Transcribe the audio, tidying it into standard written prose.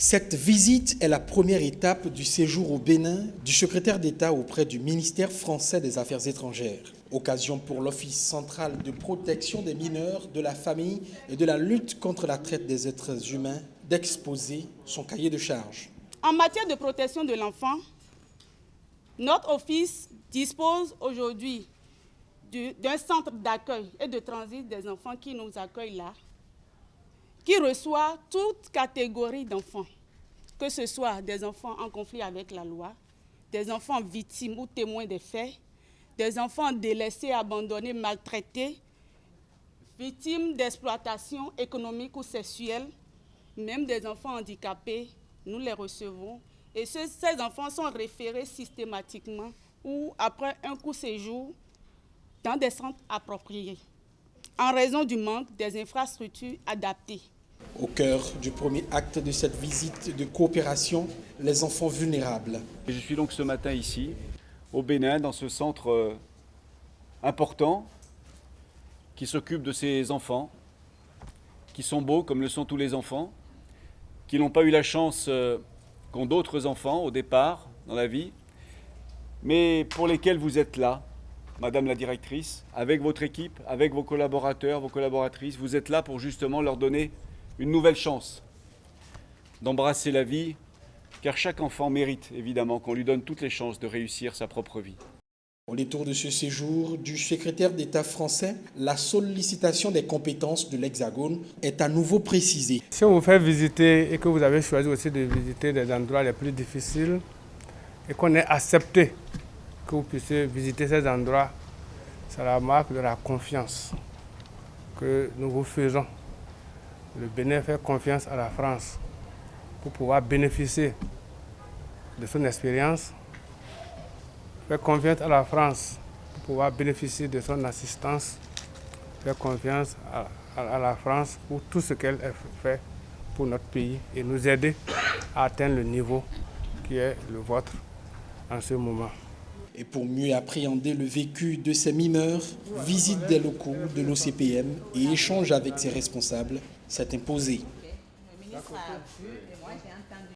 Cette visite est la première étape du séjour au Bénin du secrétaire d'État auprès du ministère français des Affaires étrangères. Occasion pour l'Office central de protection des mineurs, de la famille et de la lutte contre la traite des êtres humains d'exposer son cahier de charges. En matière de protection de l'enfant, notre office dispose aujourd'hui d'un centre d'accueil et de transit des enfants qui nous accueillent là, qui reçoit toute catégorie d'enfants, que ce soit des enfants en conflit avec la loi, des enfants victimes ou témoins des faits, des enfants délaissés, abandonnés, maltraités, victimes d'exploitation économique ou sexuelle, même des enfants handicapés, nous les recevons. Et ces enfants sont référés systématiquement ou après un court séjour dans des centres appropriés, en raison du manque des infrastructures adaptées. Au cœur du premier acte de cette visite de coopération, les enfants vulnérables. Je suis donc ce matin ici, au Bénin, dans ce centre important qui s'occupe de ces enfants, qui sont beaux comme le sont tous les enfants, qui n'ont pas eu la chance qu'ont d'autres enfants au départ dans la vie, mais pour lesquels vous êtes là, Madame la directrice, avec votre équipe, avec vos collaborateurs, vos collaboratrices, vous êtes là pour justement leur donner une nouvelle chance d'embrasser la vie, car chaque enfant mérite évidemment qu'on lui donne toutes les chances de réussir sa propre vie. Au détour de ce séjour du secrétaire d'État français, la sollicitation des compétences de l'Hexagone est à nouveau précisée. Si on vous fait visiter et que vous avez choisi aussi de visiter des endroits les plus difficiles et qu'on ait accepté que vous puissiez visiter ces endroits, c'est la marque de la confiance que nous vous faisons. Le Bénin fait confiance à la France pour pouvoir bénéficier de son expérience, fait confiance à la France pour pouvoir bénéficier de son assistance, fait confiance à la France pour tout ce qu'elle fait pour notre pays et nous aider à atteindre le niveau qui est le vôtre en ce moment. Et pour mieux appréhender le vécu de ces mineurs, visite des locaux de l'OCPM et échange avec ses responsables s'est imposé. Le ministre a vu et moi j'ai entendu.